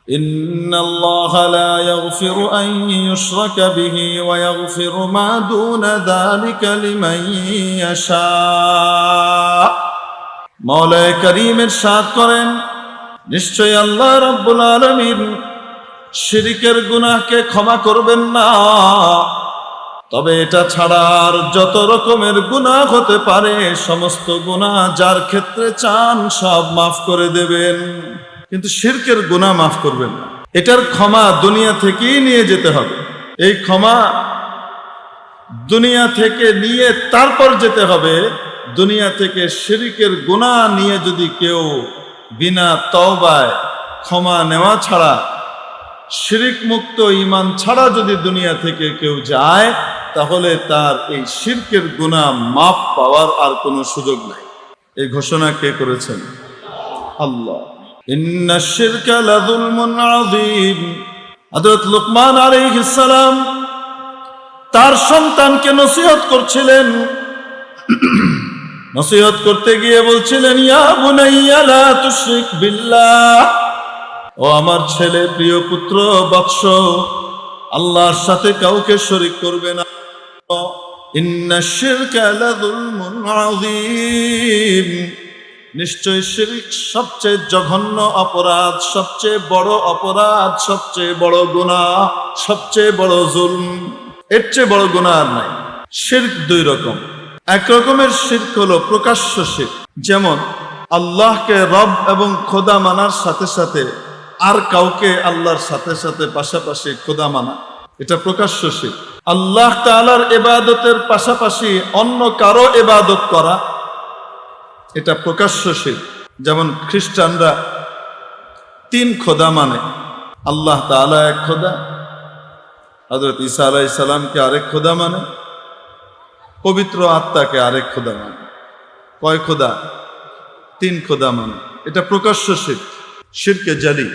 ইন্নাল্লাহা লা ইয়াগফিরু আন ইউশরাকা বিহি ওয়া ইয়াগফিরু মা দুনা যালিকা লিমান ইয়াশা। মাওলায়ে কারীম ইরশাদ করেন, নিশ্চয়ই আল্লাহ রাব্বুল আলামিন শিরকের গুনাহকে ক্ষমা করবেন না, তবে এটা ছাড়া আর যত রকমের গুনাহ হতে পারে সমস্ত গুনাহ যার ক্ষেত্রে চান সব মাফ করে দেবেন, কিন্তু শিরকের গুনাহ মাফ করবেন না। এটার ক্ষমা দুনিয়া থেকেই নিয়ে যেতে হবে। এই ক্ষমা দুনিয়া থেকে নিয়ে তারপর যেতে হবে। দুনিয়া থেকে শিরকের গুনাহ নিয়ে যদি কেউ বিনা তওবায় ক্ষমা নেওয়া ছাড়া, শিরক মুক্ত ঈমান ছাড়া যদি দুনিয়া থেকে কেউ যায়, তাহলে তার এই শিরকের গুনাহ মাফ পাওয়ার আর কোনো সুযোগ নাই। এই ঘোষণা কে করেছেন? আল্লাহ। ইন্নাশ শিরকা লাযুলমুন আযীম। হযরত লুকমান আলাইহিস সালাম তার সন্তানকে নসিহত করছিলেন। নসিহত করতে গিয়ে বলছিলেন, ইয়া বুনাইয়া লা তুশরিক বিল্লাহ, ও আমার ছেলে, প্রিয় পুত্র, বৎস, আল্লাহর সাথে কাউকে শরীক করবে না। ইন্নাশ শিরকা লাযুলমুন আযীম। নিশ্চয় শিরক সবচেয়ে জঘন্য অপরাধ, সবচেয়ে বড় অপরাধ, সবচেয়ে বড় গুনাহ, সবচেয়ে বড় জুলম। এর চেয়ে বড় গুনাহ আর নাই। শিরক দুই রকম। এক রকমের শিরক হলো প্রকাশ্য শিরক, যেমন আল্লাহকে রব এবং খোদা মানার সাথে সাথে আর কাউকে আল্লাহর সাথে সাথে পাশাপাশি খোদা মানা, এটা প্রকাশ্য শিরক। আল্লাহ তাআলার ইবাদতের পাশাপাশি অন্য কারো ইবাদত করা, এটা প্রকাশ্য শিরক। যেমন খ্রিস্টানরা তিন খোদা মানে, আল্লাহ তাআলা এক খোদা, হযরত ঈসা আলাইহিস সালামকে আরেক খোদা মানে, পবিত্র আত্মাকে আরেক খোদা মানে। কয় খোদা? তিন খোদা মানে। এটা প্রকাশ্য শিরক, শিরকে জালি।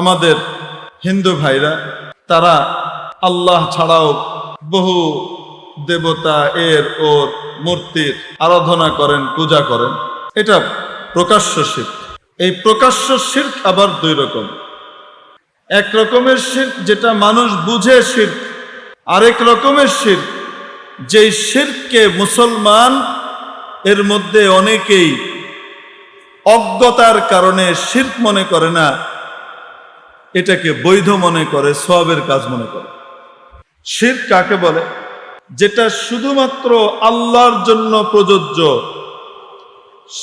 আমাদের হিন্দু ভাইরা তারা আল্লাহ ছাড়াও বহু দেবতা এর ওর মূর্তির আরাধনা করেন, পূজা করেন, এটা প্রকাশ্য শিরক। এই প্রকাশ্য শিরক আবার দুই রকম। এক রকমের শিরক যেটা মানুষ বুঝে শিরক, আরেক রকমের শিরক যেই শিরককে মুসলমান এর মধ্যে অনেকেই অজ্ঞতার কারণে শিরক মনে করে না, এটাকে বৈধ মনে করে, সওয়াবের কাজ মনে করে। শিরক কাকে বলে? যেটা শুধুমাত্র আল্লাহর জন্য প্রযোজ্য,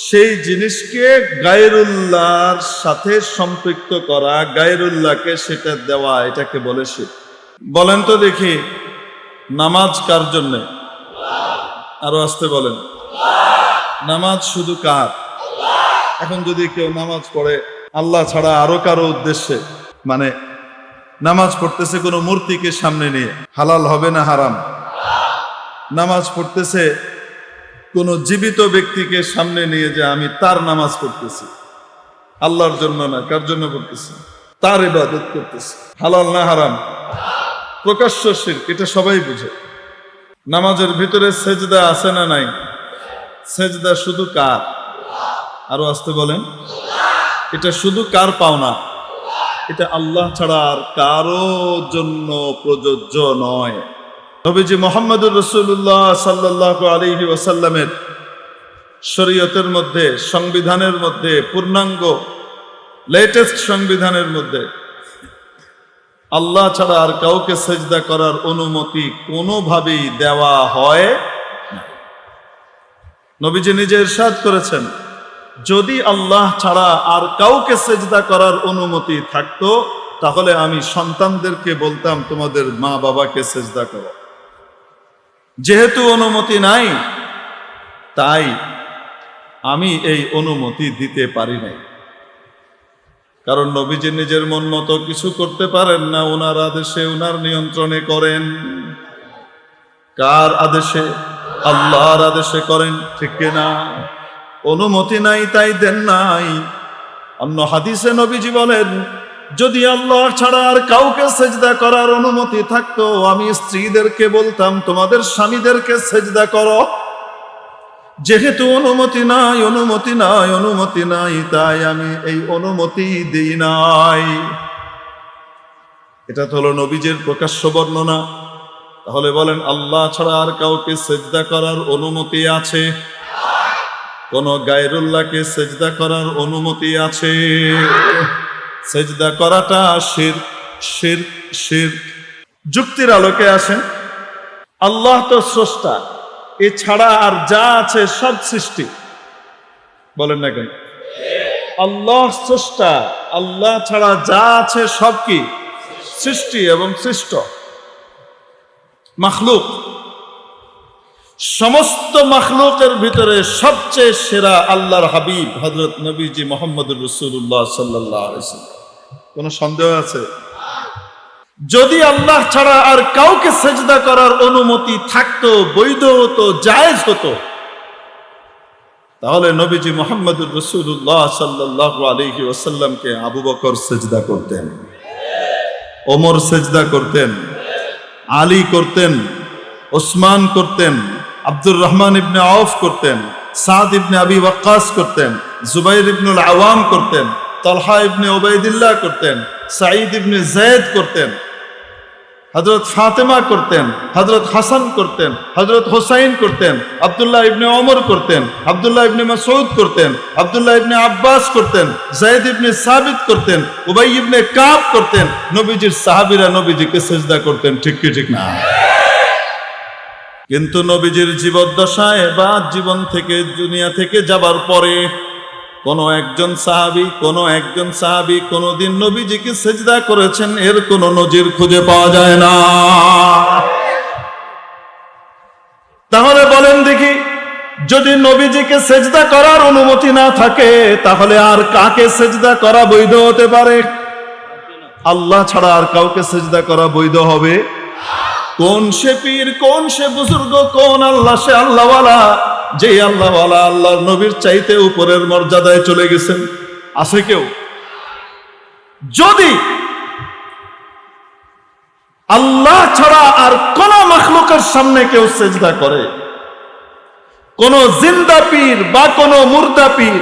সেই জিনিসকে গায়রুল্লাহর সাথে সম্পৃক্ত করা, গায়রুল্লাহকে সেটা দেওয়া, এটাকে বলে শিরক। বলেন তো দেখি, নামাজ কার জন্য? আরো আসতে বলেন। নামাজ শুধু কার? এখন যদি কেউ নামাজ পড়ে আল্লাহ ছাড়া আরো কারো উদ্দেশ্যে, মানে নামাজ পড়তেছে কোনো মূর্তিকে সামনে নিয়ে, হালাল হবে না হারাম? নামাজ পড়তেছে কোনো জীবিত ব্যক্তিকে সামনে নিয়ে, যে আমি তার নামাজ পড়তেছি, আল্লাহর জন্য না, কার জন্য পড়তেছি? তার ইবাদত করতেছি। হালাল না হারাম? প্রকাশ্য শিরক, এটা সবাই বুঝে। নামাজের ভিতরে সেজদা আছে না নাই? সেজদা শুধু কার? আরো আসতে বলেন। এটা শুধু কার পাওনা? এটা আল্লাহ ছাড়া আর কারো জন্য প্রযোজ্য নয়। নবীজি মুহাম্মদুর রাসূলুল্লাহ সাল্লাল্লাহু আলাইহি ওয়াসাল্লামের শরীয়তের মধ্যে, সংবিধানের মধ্যে, পূর্ণাঙ্গ লেটেস্ট সংবিধানের মধ্যে আল্লাহ ছাড়া আর কাউকে সেজদা করার অনুমতি কোনোভাবেই দেওয়া হয় না। নবীজি নিজে ইরশাদ করেছেন, যদি আল্লাহ ছাড়া আর কাউকে সেজদা করার অনুমতি থাকতো, তাহলে আমি সন্তানদেরকে বলতাম তোমাদের মা বাবাকে সেজদা করো। যেহেতু অনুমতি নাই, তাই আমি এই অনুমতি দিতে পারি নাই। কারণ নবীজি নিজের মন মতো কিছু করতে পারেন না, ওনার আদেশে, ওনার নিয়ন্ত্রণে করেন। কার আদেশে? আল্লাহর আদেশে করেন, ঠিক কিনা? অনুমতি নাই তাই দেন নাই। অন্য হাদিসে নবীজি বলেন, যদি আল্লাহ ছাড়া আর কাউকে সেজদা করার অনুমতি থাকতো, আমি স্ত্রীদেরকে বলতাম তোমাদের স্বামীদেরকে সেজদা করো। যেহেতু অনুমতি নাই, অনুমতি নাই, অনুমতি নাই, তাই আমি এই অনুমতি দিই নাই। এটা তো হলো নবীজির প্রকাশ্য বর্ণনা। তাহলে বলেন, আল্লাহ ছাড়া আর কাউকে সেজদা করার অনুমতি আছে? কোন গায়রুল্লাহকে সেজদা করার অনুমতি আছে? সেজদা করাটা শিরক, শিরক, শিরক। যুক্তির আলোকে আসেন, আল্লাহ তো স্রষ্টা, এছাড়া আর যা আছে সব সৃষ্টি। বলেন না কেন? আল্লাহ স্রষ্টা, আল্লাহ ছাড়া যা আছে সব কি সৃষ্টি এবং সৃষ্ট মাখলুক। সমস্ত মাখলুকের ভিতরে সবচেয়ে সেরা আল্লাহর হাবিব হযরত নবীজি মুহাম্মদুর রাসূলুল্লাহ সাল্লাল্লাহু আলাইহি ওয়াসাল্লাম। কোন সন্দেহ আছে? যদি আল্লাহ ছাড়া আর কাউকে সেজদা করার অনুমতি থাকতো, বৈধ হতো, জায়েজ হতো, তাহলে নবীজি মুহাম্মদুর রাসূলুল্লাহ সাল্লাল্লাহু আলাইহি ওয়াসাল্লামকে আবু বকর সেজদা করতেন, ওমর সেজদা করতেন, আলী করতেন, ওসমান করতেন, আব্দুর রহমান ইবনে আউফ করতেন, সাদ ইবনে আবি ওয়াক্কাস করতেন, জুবাইর ইবনুল আওয়াম করতেন, তালহা ইবনে উবাইদুল্লাহ করতেন, সাঈদ ইবনে যায়েদ করতেন, হযরত ফাতেমা করতেন, হযরত হাসান করতেন, হযরত হুসাইন করতেন, আব্দুল্লাহ ইবনে ওমর করতেন, আব্দুল্লাহ ইবনে মাসউদ করতেন, আব্দুল্লাহ ইবনে আব্বাস করতেন, যায়েদ ইবনে সাবিত করতেন, উবাই ইবনে কাব করতেন। নবীজির সাহাবীরা নবীজিকে সিজদা করতেন, ঠিক কি ঠিক না? কিন্তু নবীজির জীবদ্দশায় বা জীবন থেকে, দুনিয়া থেকে যাবার পরে কোন একজন সাহাবী কোনদিন নবীজিকে সিজদা করেছেন, এর কোন নজির খুঁজে পাওয়া যায় না। তাহলে বলেন দেখি, যদি নবীজিকে সিজদা করার অনুমতি না থাকে, তাহলে আর কাকে সিজদা করা বৈধ হতে পারে? আল্লাহ ছাড়া আর কাউকে সিজদা করা বৈধ হবে? কোন সে পীর, কোন সে বুজুর্গ, কোন আল্লাহ সে আল্লাহওয়ালা, যে আল্লাহওয়ালা আল্লাহর নবীর চাইতে উপরের মর্যাদায় চলে গেছেন? আছে কেউ? যদি আল্লাহ ছাড়া আর কোন মাখলুকের সামনে কেউ সেজদা করে, কোন জিন্দা পীর বা কোন মুর্দা পীর,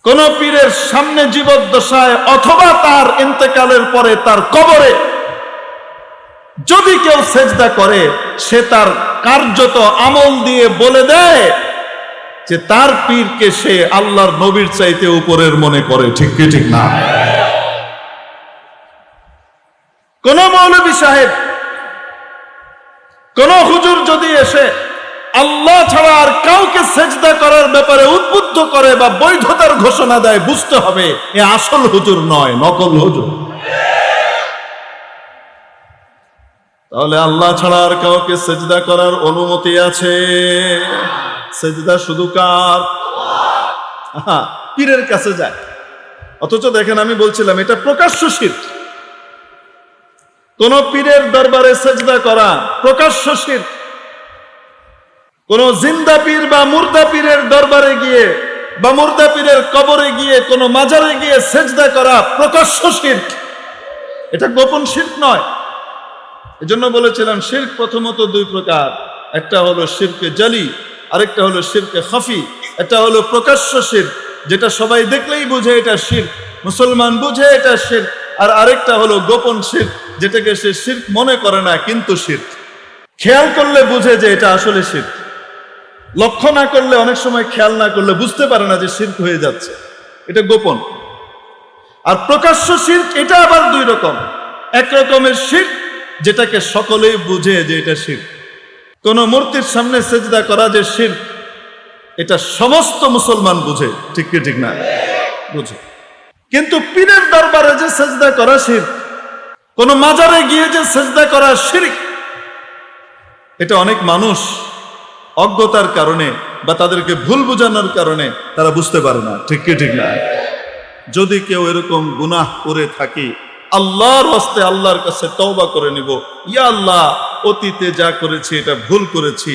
কোন পীরের সামনে জীবদ্দশায় অথবা তার ইন্তেকালের পরে তার কবরে যদি কেউ সেজদা করে, সে তার কার্যত আমল দিয়ে বলে দেয় যে তার পীরকে সে আল্লাহর নবীর চাইতে উপরের মনে করে, ঠিক কি ঠিক না? কোন মৌলভী সাহেব, কোন হুজুর যদি এসে আল্লাহ ছাড়া আর কাউকে সেজদা করার ব্যাপারে উদ্বুদ্ধ করে বা বৈধতার ঘোষণা দেয়, বুঝতে হবে এ আসল হুজুর নয়, নকল হুজুর। তাহলে আল্লাহ ছাড়া আর কাউকে সেজদা করার অনুমতি আছে? সেজদা শুধু কার? পীরের কাছে যায়। অথচ দেখেন, আমি বলছিলাম এটা প্রকাশ্য শিরক। কোন পীরের দরবারে সেজদা করা প্রকাশ্য শিরক। কোন জিন্দা পীর বা মুর্দা পীরের দরবারে গিয়ে বা মুর্দা পীরের কবরে গিয়ে, কোন মাজারে গিয়ে সেজদা করা প্রকাশ্য শিরক। এটা গোপন শিরক নয়। এজন্য বলেছিলাম শিরক প্রথমত দুই প্রকার, একটা হলো শিরকে জালি, আরেকটা হলো শিরকে খাফি। এটা হলো প্রকাশ্য শিরক, যেটা সবাই দেখলেই বুঝে এটা শিরক, মুসলমান বুঝে এটা শিরক। আর আরেকটা হলো গোপন শিরক, যেটাকে সে শিরক মনে করে না কিন্তু শিরক। খেয়াল করলে বুঝে যে এটা আসলে শিরক, লক্ষ্য না করলে, অনেক সময় খেয়াল না করলে বুঝতে পারে না যে শিরক হয়ে যাচ্ছে, এটা গোপন। আর প্রকাশ্য শিরক এটা আবার দুই রকম। এক রকমের শিরক যেটাকে সকলেই বুঝে যে এটা শিরক। কোন মূর্তির সামনে সেজদা করা যে শিরক, এটা সমস্ত মুসলমান বুঝে, ঠিক কি ঠিক না? বুঝে। কিন্তু পীরের দরবারে যে সেজদা করা শিরক, কোন মাজারে গিয়ে যে সেজদা করা শিরক, এটা অনেক মানুষ অজ্ঞতার কারণে বা তাদেরকে ভুল বোঝানোর কারণে তারা বুঝতে পারে না, ঠিক কি ঠিক না? যদি কেউ এরকম গুনাহ করে থাকি, আল্লাহর হস্তে আল্লাহর কাছে তওবা করে নিব, ইয়া আল্লাহ অতীতে যা করেছি এটা ভুল করেছি,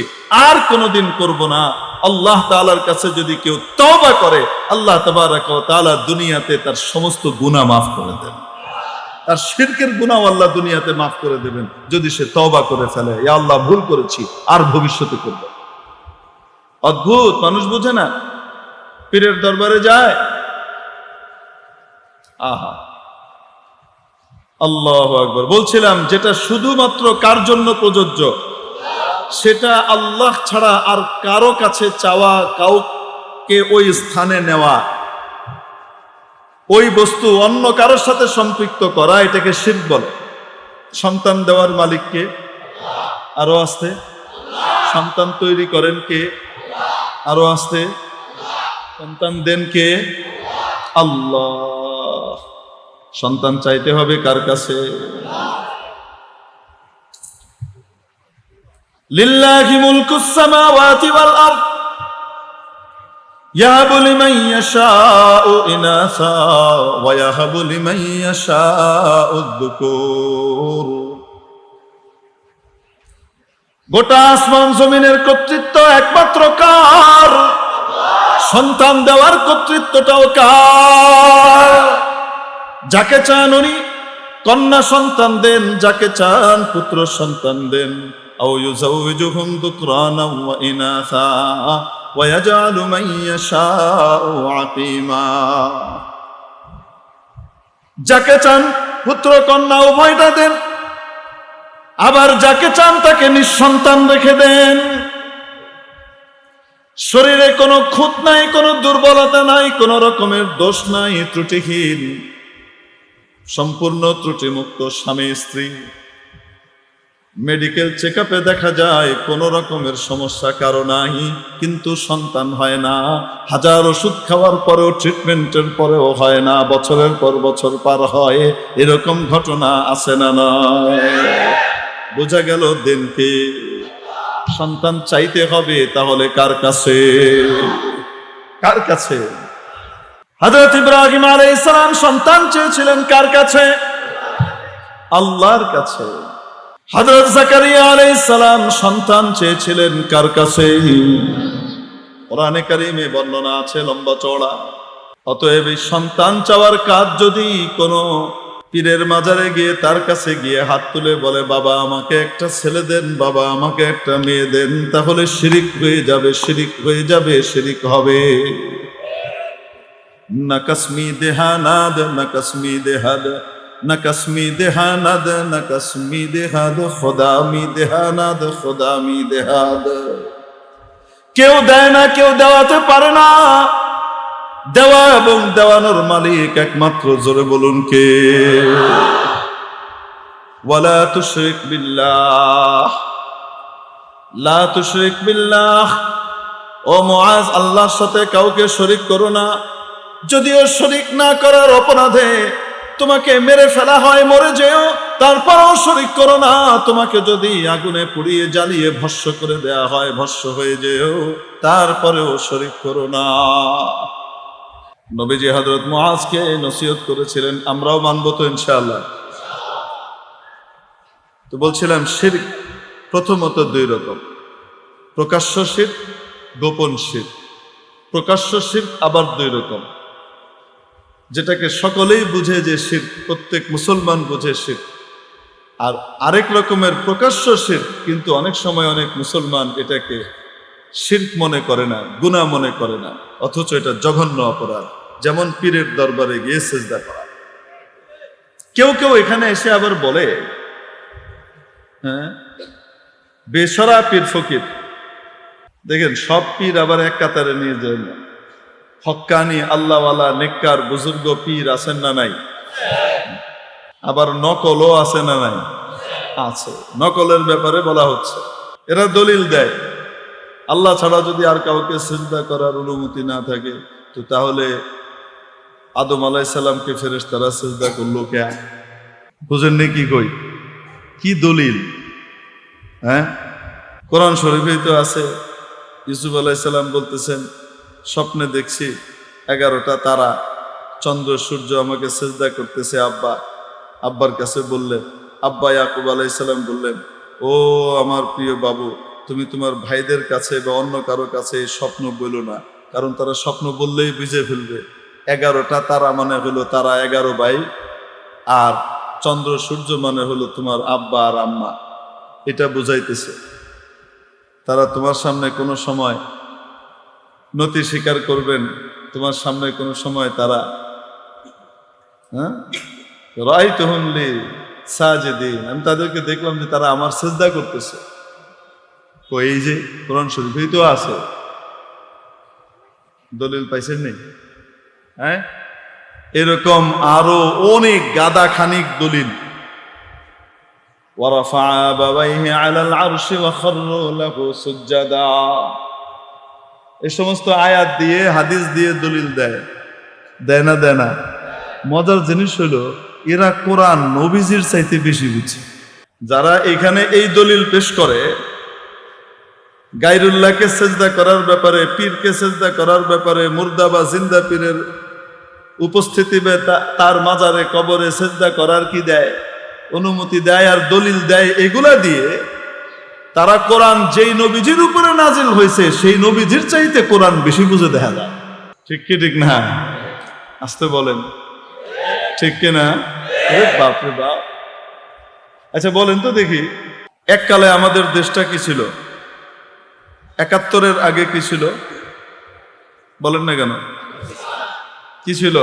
আর কোনোদিন করব না। আল্লাহ তাআলার কাছে যদি কেউ তওবা করে, আল্লাহ তাবারাক ওয়া তাআলা দুনিয়াতে তার সমস্ত গুনাহ মাফ করে দেন। তার শিরকের গুনাহ আল্লাহ দুনিয়াতে মাফ করে দেবেন যদি সে তওবা করে ফেলে, ইয়া আল্লাহ ভুল করেছি, আর ভবিষ্যতে করব। অদ্ভুত, মানুষ বুঝে না, পীরের দরবারে যায়, আহা আল্লাহু আকবার। বলছিলাম যেটা শুধুমাত্র কার জন্য প্রযোজ্য, সেটা আল্লাহ ছাড়া আর কারো কাছে চাওয়া, কাউকে ওই স্থানে নেওয়া, ওই বস্তু অন্য কারোর সাথে সম্পৃক্ত করা, এটাকে শিরক বলে। সন্তান দেওয়ার মালিক কে? আরো আসতে। সন্তান তৈরি করেন কে? আরো আসতে। সন্তান দেন কে? আল্লাহ। সন্তান চাইতে হবে কার কাছে? লিল্লাহি মুলকুস সামাওয়াতি ওয়াল আরদ ইয়াহাবু লিমান ইয়াশাউ ইনাসা ওয়া ইয়াহাবু লিমান ইয়াশাউ যুকুর। গোটা আসমান জমিনের কর্তৃত্ব একমাত্র কার? সন্তান দেওয়ার কর্তৃত্বটাও কার? যাকে চান উনি কন্যা সন্তান দেন, যাকে চান পুত্র সন্তান দেন। আও ইউযাউযুহুম যুকরানা ওয়া ইনাসা ওয়া ইয়াজআলু মান ইয়াশাউ আকীমা। যাকে চান পুত্র কন্যা উভয়টা দেন, আবার যাকে চান তাকে নিঃসন্তান রেখে দেন। শরীরে কোনো খুঁত নাই, কোনো দুর্বলতা নাই, কোনো রকমের দোষ নাই, ত্রুটিহীন, সম্পূর্ণ ত্রুটিমুক্ত স্বামী স্ত্রী। মেডিকেল চেকআপে দেখা যায় কোনো রকমের সমস্যা কারো নাই, কিন্তু সন্তান হয় না। হাজার ওষুধ খাওয়ার পরেও, ট্রিটমেন্টের পরেও হয় না, বছরের পর বছর পার হয়। এরকম ঘটনা আছে না নয়? বোঝা গেল দিনকে সন্তান চাইতে হবে, তাহলে কার কাছে? কার কাছে? হযরত ইব্রাহিম আলাইহিস সালাম সন্তান চেয়েছিলেন কার কাছে? আল্লাহর কাছে। হযরত জাকারিয়া আলাইহিস সালাম সন্তান চেয়েছিলেন কার কাছে? কোরআনে কারীমে বর্ণনা আছে লম্বা চওড়া। অতএব এই সন্তান চাওয়ার কাজ যদি কোনো পীরের মাজারে গিয়ে তার কাছে গিয়ে হাত তুলে বলে বাবা আমাকে একটা ছেলে দেন, বাবা আমাকে একটা মেয়ে দেন, তাহলে শিরিক হয়ে যাবে, শিরিক হয়ে যাবে, শিরিক হবে। না কাসমি দেহানাদ, না কাসমি দেহাদ, না কাসমি দেহানাদ, না কাসমি দেহাদ, খোদা মি দেহানাদ, খোদা মি দেহাদ। কেউ দেয় না, কেউ দেওয়াতে পারে না। দেওয়া এবং দেওয়ানোর মালিক একমাত্র, জোরে বলুন কে? ওয়ালা তুশরিক বিল্লাহ, লা তুশরিক বিল্লাহ। ও মুআজ, আল্লাহর সাথে কাউকে শরীক করো না। যদিও শরীক না করার অপরাধে তোমাকে মেরে ফেলা হয়, মরে যেও, তারপরও শরীক করো না। তোমাকে যদি আগুনে পুড়িয়ে জ্বালিয়ে ভস্ম করে দেয়া হয়, ভস্ম হয়ে যেও, তারপরেও শরীক করো না। নবীজি হযরত মুআজকে নসিহত করেছিলেন, আমরাও মানব তো ইনশাআল্লাহ। তো বলছিলাম শিরক প্রথমত দুই রকম, প্রকাশ্য শিরক, গোপন শিরক। প্রকাশ্য শিরক আবার দুই রকম, যেটাকে সকলেই বুঝে যে শিরক, প্রত্যেক মুসলমান বুঝে শিরক। আর আরেক রকমের প্রকাশ্য শিরক, কিন্তু অনেক সময় অনেক মুসলমান এটাকে শিরক মনে করে না, গুনাহ মনে করে না, অথচ এটা জঘন্য অপরাধ। যেমন পীরের দরবারে গিয়ে সিজদা করা। কেউ কেউ এখানে এসে আবার বলে, হ্যাঁ বেসরা পীর ফকির, দেখেন সব পীর আবার এক কাতারে নিয়ে যায় না। হক্কানি আল্লাহওয়ালা নেককার বুজুর্গ পীর আছেন না নাই? আবার নকলও আছে না নাই? আছে। নকলের ব্যাপারে বলা হচ্ছে, এরা দলিল দেয় আল্লাহ ছাড়া যদি আর কাউকে সিজদা করার অনুমতি না থাকে, তো তাহলে আদম আলাইহিস সালামকে ফেরেশতারা সিজদা করলো কে? বুঝেননি কি কই? কি দলিল? হ্যাঁ, কোরআন শরীফেই তো আছে। ইউসুফ আলাইহিস সালাম বলতেছেন, স্বপ্নে দেখছি 11টা তারা, চন্দ্র সূর্য আমাকে সিজদা করতেছে। আব্বার কাছে বললেন, আব্বা ইয়াকুব আলাইহিস সালাম বললেন, ও আমার প্রিয় বাবু, তুমি তোমার ভাইদের কাছে বা অন্য কারো কাছে এই স্বপ্ন বলো না, কারণ তারা স্বপ্ন বললেই বুঝে ফেলবে। 11টা তারা মানে হলো তারা 11 ভাই, আর চন্দ্র সূর্য মানে হলো তোমার আব্বা আর আম্মা। এটা বুঝাইতেছে তারা তোমার সামনে কোনো সময় নতি স্বীকার করবেন, তোমার সামনে কোনো সময় তারা রাআইতুহুম লি সাজিদিন, আমি তাদেরকে দেখলাম যে তারা আমার সিজদা করতেছে। তো এই যে কোরআন শরীফেই তো আছে, দলিল পাইছেন নেই? হ্যাঁ, এরকম আরো অনেক গাদা খানিক দলিল। ওয়ারাফা আবাওয়াইহি আলাল আরশি ওয়া খাররু লাহু সুজদা, এই সমস্ত আয়াত দিয়ে হাদিস দিয়ে দলিল দেয়, দেয় না দেয় না? মজার জিনিস হলো এরা কোরআন নবীজির চাইতে বেশি বুঝে। যারা এখানে এই দলিল পেশ করে গায়রুল্লাহকে সেজদা করার ব্যাপারে, পীরকে সেজদা করার ব্যাপারে, মুর্দা বা জিন্দা পীরের উপস্থিতি তার মাজারে কবরে সেজদা করার কি দেয়? অনুমতি দেয় আর দলিল দেয়। এগুলা দিয়ে তারা কোরআন যেই নবীজির উপরে নাজিল হয়েছে সেই নবীজির চাইতে কোরআন বেশি বুঝে দেখা যায়। ঠিক কি ঠিক না? আসতে বলেন, ঠিক কিনা? বাপরে বাপ। আচ্ছা বলেন তো দেখি, এককালে আমাদের দেশটা কি ছিল? ৭১-এর আগে কি ছিল? বলেন না কেন? কি ছিল?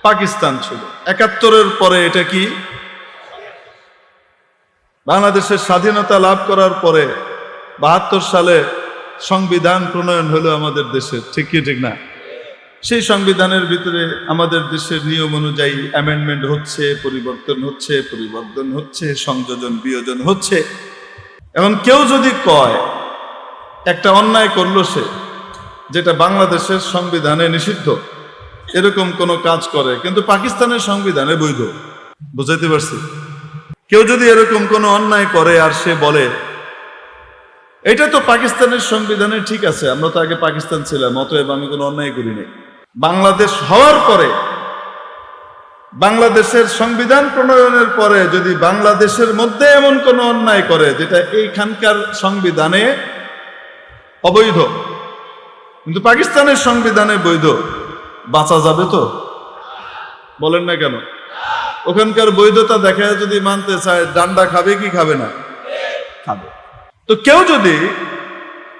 পাকিস্তান ছিল। ৭১-এর পরে এটা কি? বাংলাদেশের স্বাধীনতা লাভ করার পরে ৭২ সালে সংবিধান প্রণয়ন হলো আমাদের দেশের, ঠিক কি ঠিক না? সেই সংবিধানের ভিতরে আমাদের দেশের নিয়ম অনুযায়ী অ্যামেন্ডমেন্ট হচ্ছে, পরিবর্তন হচ্ছে, সংযোজন বিয়োজন হচ্ছে। এখন কেউ যদি কয় একটা অন্যায় করলো সে, যেটা বাংলাদেশের সংবিধানে নিষিদ্ধ, এরকম কোন কাজ করে কিন্তু পাকিস্তানের সংবিধানে বৈধ, বুঝাইতে পারছি? কেউ যদি এরকম কোন অন্যায় করে আর সে বলে এটা তো পাকিস্তানের সংবিধানে ঠিক আছে, আমরা তো আগে পাকিস্তান ছিলাম, অতএব আমি কোনো অন্যায় করি নাই। বাংলাদেশ হওয়ার পরে, বাংলাদেশের সংবিধান প্রণয়নের পরে যদি বাংলাদেশের মধ্যে এমন কোন অন্যায় করে যেটা এইখানকার সংবিধানে অবৈধ কিন্তু পাকিস্তানের সংবিধানে বৈধ, বাঁচা যাবে তো? বলেন না কেন? ওখানকার বৈধতা দেখা যদি মানতে চায়, ডান্ডা খাবে কি খাবে না? খাবে। তো কেউ যদি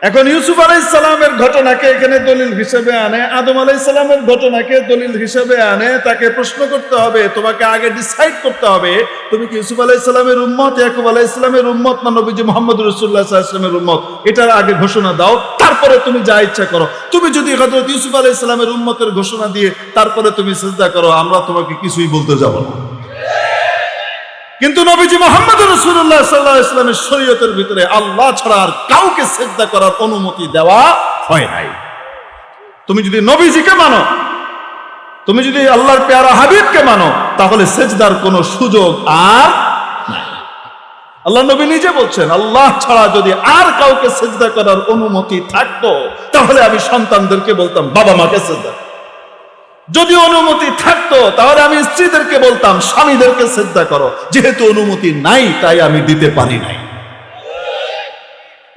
এখন ইউসুফ আলাইহিস সালামের ঘটনাকে এখানে দলিল হিসেবে আনে, আদম আলাইহিস সালামের ঘটনাকে দলিল হিসেবে আনে, তাকে প্রশ্ন করতে হবে, তোমাকে আগে ডিসাইড করতে হবে তুমি কি ইউসুফ আলাইহিস সালামের উম্মত, ইয়াকুব আলাইহিস সালামের উম্মত, না নবীজি মুহাম্মদ রাসূলুল্লাহ সাল্লাল্লাহু আলাইহি ওয়াসাল্লামের উম্মত। এটার আগে ঘোষণা দাও, তারপরে তুমি যা ইচ্ছা করো। তুমি যদি হযরত ইউসুফ আলাইহিস সালামের উম্মতের ঘোষণা দিয়ে তারপরে তুমি সিজদা করো, আমরা তোমাকে কিছুই বলতে যাব না। কিন্তু নবীজি মুহাম্মদ রাসূলুল্লাহ সাল্লাল্লাহু আলাইহি ওয়াসাল্লামের শরীয়তের ভিতরে আল্লাহ ছাড়া আর কাউকে সিজদা করার অনুমতি দেওয়া হয় নাই। তুমি যদি নবীজিকে মানো, তুমি যদি আল্লাহর প্যারা হাবিবকে মানো, তাহলে সিজদার কোনো সুযোগ আর নাই। আল্লাহ নবী নিজে বলছেন, আল্লাহ ছাড়া যদি আর কাউকে সিজদা করার অনুমতি থাকতো তাহলে আমি সন্তানদেরকে বলতাম বাবা মাকে সিজদা। যদি অনুমতি থাকতো তাহলে আমি স্ত্রীদেরকে বলতাম স্বামীদেরকে সিজদা করো। যেহেতু অনুমতি নাই তাই আমি দিতে পারি নাই।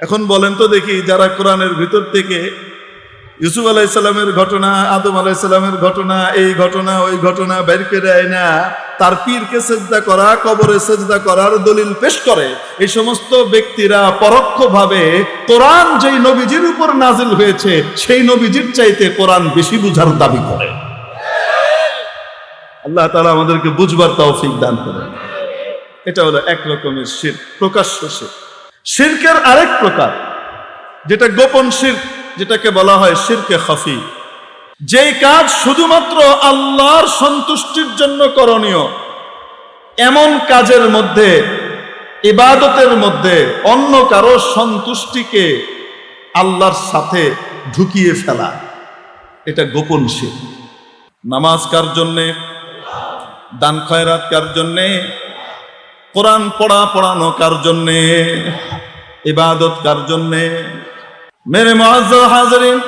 এখন বলেন তো দেখি, যারা কোরআনের ভিতর থেকে ইউসুফ আলাইহিস সালামের ঘটনা, আদম আলাইহিস সালামের ঘটনা, এই ঘটনা ওই ঘটনা বের করে দেয় না, তার পীরকে সিজদা করা, কবরে সিজদা করার দলিল পেশ করে, এই সমস্ত ব্যক্তিরা পরোক্ষভাবে কোরআন যেই নবীজির উপর নাজিল হয়েছে সেই নবীজির চাইতে কোরআন বেশি বুঝার দাবি করে। আল্লাহ তাআলা আমাদেরকে বুঝবার তৌফিক দান করেন। এটা হলো এক রকমের শিরক, প্রকাশ্য শিরক। শিরকের আরেক প্রকার যেটা গোপন শিরক, যেটাকে বলা হয় শিরকে খাফি, যেই কাজ শুধুমাত্র আল্লাহর সন্তুষ্টির জন্য করণীয়, এমন কাজের মধ্যে, ইবাদতের মধ্যে অন্য কারো সন্তুষ্টিকে আল্লাহর সাথে ঢুকিয়ে ফেলা, এটা গোপন শিরক। নামাজ কার জন্যে, দান খয়রাত কার জন্যে, কোরআন পড়ানো কার জন্যে, ইবাদত কার জন্যে? মেরে মুআজ্জাজ হাজিরিন,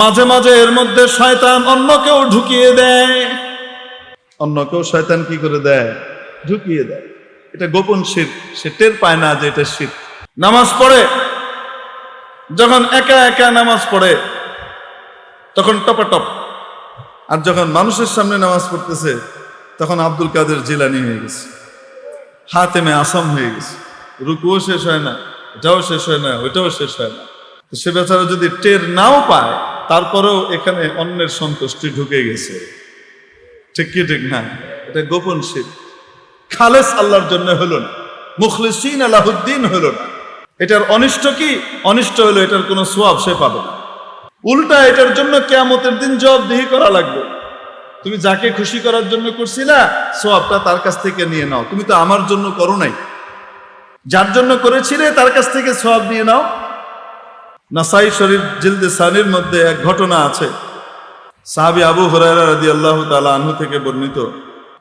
মাঝে মাঝে এর মধ্যে শয়তান অন্য কেউ ঢুকিয়ে দেয়। অন্য কেউ শয়তান কি করে দেয়? ঢুকিয়ে দেয়। এটা গোপন শিরক, সে টের পায় না যে এটা শিরক। নামাজ পড়ে, যখন একা একা নামাজ পড়ে তখন টপাটপ, আর যখন মানুষের সামনে নামাজ পড়তেছে তখন আব্দুল কাদের জিলানী হয়ে গেছে, হাতেমে আসাম হয়ে গেছে। রুকুও শেষ হয় না, এটাও শেষ হয় না, ওইটাও শেষ হয় না। সে বেচারা যদি টের নাও পায়, তারপরেও এখানে অন্যের সন্তুষ্টি ঢুকে গেছে। ঠিক কি ঠিক না? এটা গোপন শিরক, খালেস আল্লাহর জন্য হলো না, মুখলিসিন আলাহুদ্দিন হলো না। এটার অনিষ্ট কি? অনিষ্ট হলো এটার কোনো সওয়াব সে পাবে না, উল্টা এটার জন্য কিয়ামতের দিন জবাবদিহি করা লাগবে। তুমি যাকে খুশি করার জন্য করছিলা, সওয়াবটা তার কাছ থেকে নিয়ে নাও। তুমি তো আমার জন্য করো নাই, যার জন্য করেছিলে তার কাছ থেকে সওয়াব নিয়ে নাও। নাসাই শরীফ জিলদে সানির মধ্যে এক ঘটনা আছে, সাহাবী আবু হুরায়রা রাদিয়াল্লাহু তাআলা আনহু থেকে বর্ণিত,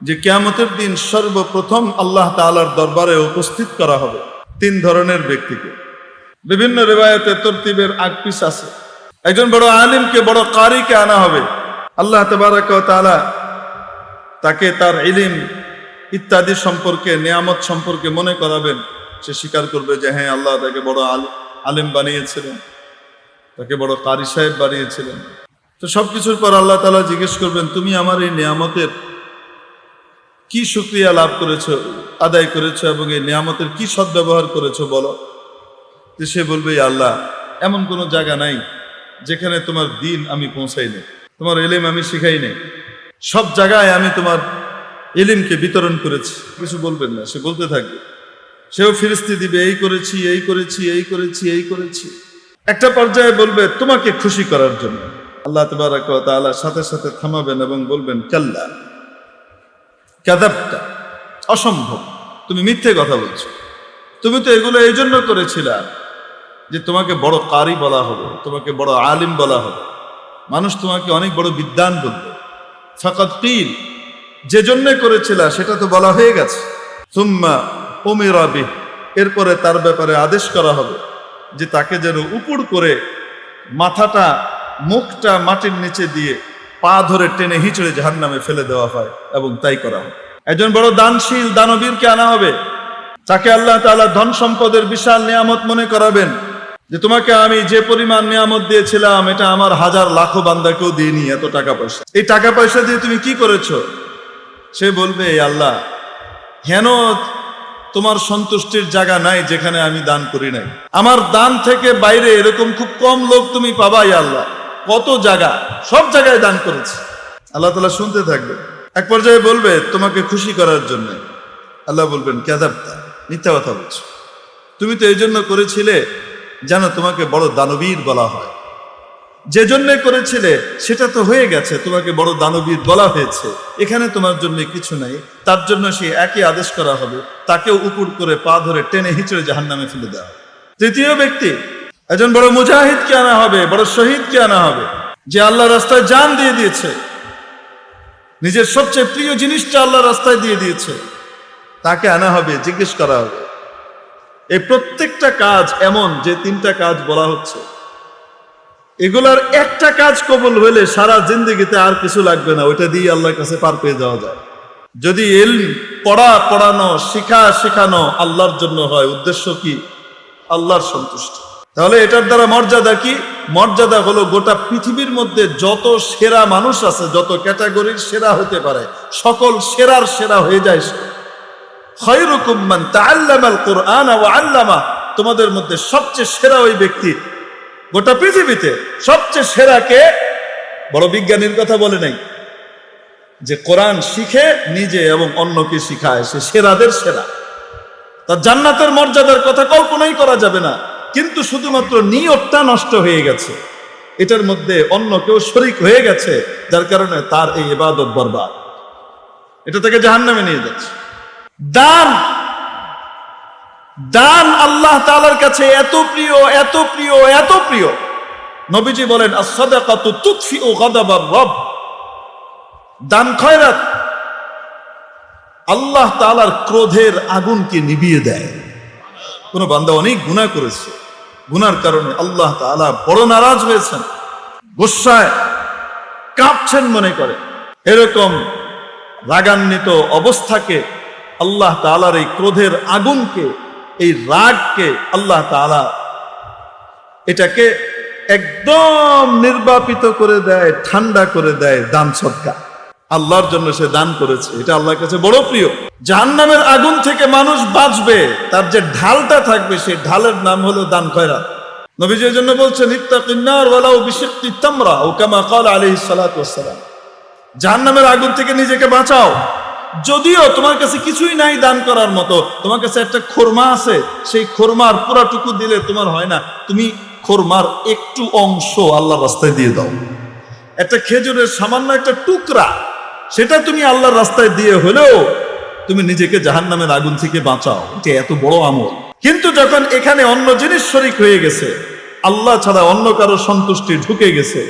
যে কিয়ামতের দিন সর্বপ্রথম আল্লাহ তাআলার দরবারে উপস্থিত করা হবে 3 ধরনের ব্যক্তিকে। বিভিন্ন রিওয়ায়াতে তরতিবের আগপিস আছে। একজন বড় আলিমকে, বড় কারিকে আনা হবে। আল্লাহ তাবারাকা ওয়া তাআলা তাকে তার ইলম ইত্যাদি সম্পর্কে, নিয়ামত সম্পর্কে মনে করাবেন। সে স্বীকার করবে যে হ্যাঁ, আল্লাহ তাকে বড় আলিম বানিয়েছিলেন, তাকে বড় কারি সাহেব বানিয়েছিলেন। তো সবকিছুর পর আল্লাহ তাআলা জিজ্ঞেস করবেন, তুমি আমার এই নিয়ামতের কি শুকরিয়া লাভ করেছো, আদায় করেছো, এবং এই নিয়ামতের কি সদ্ব্যবহার করেছো বলো। তো সে বলবে, আল্লাহ, এমন কোনো জায়গা নাই যেখানে তোমার দিন আমি পৌঁছাই নাই, তোমার ইলম আমি শিখাই নাই, সব জায়গায় আমি তোমার ইলমকে বিতরণ করেছি। কিছু বলবেন না, সে বলতে থাকবে। সেও ফিরিস্তি দিবে, এই করেছি, এই করেছি, এই করেছি, এই করেছি। একটা পর্যায়ে বলবে, তোমাকে খুশি করার জন্য। আল্লাহ তাবারাকা ওয়া তাআলা সাথে সাথে থামাবেন এবং বলবেন, কাল্লা কাযাবতা, অসম্ভব, তুমি মিথ্যে কথা বলছো। তুমি তো এগুলো এই জন্য করেছিলা যে তোমাকে বড় কারি বলা হবে, তোমাকে বড় আলিম বলা হবে, মানুষ তোমাকে অনেক বড় বিদ্বান বলবে। ফাকাদ কিল, যে জন্য করেছিলা সেটা তো বলা হয়ে গেছে। সুম্মা উমিরা বিহি, এরপরে তার ব্যাপারে আদেশ করা হবে যে তাকে যেন উপর করে মাথাটা, মুখটা মাটির নিচে দিয়ে পা ধরে টেনে হিঁচড়ে জাহান্নামে ফেলে দেওয়া হয়, এবং তাই করা হয়। একজন বড় দানশীল দানবীরকে আনা হবে। তাকে আল্লাহ তাআলা ধন সম্পদের বিশাল নিয়ামত মনে করাবেন, যে তোমাকে আমি যে পরিমাণ নিয়ামত দিয়েছিলাম এটা আমার হাজার লাখো বান্দাকেও দিইনি, এত টাকা পয়সা। এই টাকা পয়সা দিয়ে তুমি কি করেছো? সে বলবে, আল্লাহ, হেন তোমার সন্তুষ্টির জায়গা নাই যেখানে আমি দান করি নাই। আমার দান থেকে বাইরে এরকম খুব কম লোক তুমি পাবাই আল্লাহ, কত জায়গা, সব জায়গায় দান করেছে। আল্লাহ তাআলা শুনতে থাকবে। এক পর্যায়ে বলবে, তোমাকে খুশি করার জন্য। আল্লাহ বলবেন, কাযাবতা, মিথ্যা কথা বলছো। তুমি তো এই জন্য করেছিলে যেন তোমাকে বড় দানবীর বলা হয়। যে জন্য করেছিলে সেটা তো হয়ে গেছে, তোমাকে বড় দানবীর বলা হয়েছে, এখানে তোমার জন্য কিছু নাই। তার জন্য সে একই আদেশ করা হবে, তাকেও উপর করে পা ধরে টেনে হিঁচড়ে জাহান্নামে ফেলে দেওয়া হবে। তৃতীয় ব্যক্তি, একজন বড় মুজাহিদকে আনা হবে, বড় শহীদকে আনা হবে, যে আল্লাহর রাস্তায় জান দিয়ে দিয়েছে, নিজের সবচেয়ে প্রিয় জিনিসটা আল্লাহর রাস্তায় দিয়ে দিয়েছে। তাকে আনা হবে, জিজ্ঞেস করা হবে। এই প্রত্যেকটা কাজ এমন, যে 3টা কাজ বলা হচ্ছে, এগুলার একটা কাজ কবুল হইলে সারা জিন্দেগিতে আর কিছু লাগবে না, ওইটা দিয়ে আল্লাহর কাছে পার পেয়ে যাওয়া যায়। যদি ইলম, পড়ানো, শেখানো আল্লাহর জন্য হয়, উদ্দেশ্য কি? আল্লাহর সন্তুষ্টি, তাহলে এটার দ্বারা মর্যাদা কি? মর্যাদা হলো গোটা পৃথিবীর মধ্যে যত সেরা মানুষ আছে, যত ক্যাটাগরির সেরা হতে পারে, সকল সেরার সেরা হয়ে যায়। খায়রুকুম মান তাআল্লামাল কুরআন ওয়া আল্লামা, তোমাদের মধ্যে সবচেয়ে সেরা ওই ব্যক্তি গোটা পৃথিবীতে। সবচেয়ে সেরা কে? বড় বিজ্ঞানীর কথা বলে নাই, যে কোরআন শিখে নিজে এবং অন্যকে শিখায়, সে সেরাদের সেরা। তার জান্নাতের মর্যাদার কথা কল্পনাই করা যাবে না। কিন্তু শুধুমাত্র নিয়তটা নষ্ট হয়ে গেছে, এটার মধ্যে অন্য কেউ শরীক হয়ে গেছে, যার কারণে তার এই ইবাদত বরবাদ, এটা তাকে জাহান্নামে নিয়ে যাচ্ছে। দান আল্লাহ তাআলার কাছে এত প্রিয়, এত প্রিয়, এত প্রিয়। নবীজি বলেন, আস-সাদাকাতু তুতফিউ গাদাবার রব। দান খয়রাত আল্লাহ তাআলার ক্রোধের আগুনকে নিভিয়ে দেয়। কোন বান্দা অনেক গুনাহ করেছে, গুনার কারণে আল্লাহ তাআলা বড় নারাজ হয়েছেন, গুসায় কাঁপছেন মনে করে, এরকম রাগান্বিত অবস্থাকে আল্লাহ তাআলার এই ক্রোধের আগুনকে, এই রাগকে আল্লাহ তাআলা এটাকে একদম নির্বাপিত করে দেয়, ঠান্ডা করে দেয় দান সদকা। আল্লাহর জন্য সে দান করেছে, এটা আল্লাহর কাছে বড় প্রিয়। জাহান্নামের আগুন থেকে মানুষ বাঁচবে, তার যে ঢালটা থাকবে সেই ঢালের নাম হলো দান খয়রাত। নবীজি এর জন্য বলছেন, ইত্তাকিন নার ওয়ালাউ বিশিক্কি তামরা, ও কামা ক্বালা আলাইহিস সালাতু ওয়াস সালাম। জাহান্নামের আগুন থেকে নিজেকে বাঁচাও। যদিও তোমার কাছে কিছুই নাই দান করার মতো, তোমার কাছে একটা খোরমা আছে, সেই খোরমার পুরাটুকু দিলে তোমার হয় না, তুমি খোরমার একটু অংশ আল্লাহর রাস্তায় দিয়ে দাও। একটা খেজুরের সামান্য একটা টুকরা, সেটা তুমি আল্লাহর রাস্তায় দিয়ে হলেও তুমি নিজেকে জাহান্নামের আগুন থেকে বাঁচাও। এটা এত বড় আমল। কিন্তু যখন এখানে অন্য জিনিস শরীক হয়ে গেছে, আল্লাহ ছাড়া অন্য কারো সন্তুষ্টি ঢুকে গেছে,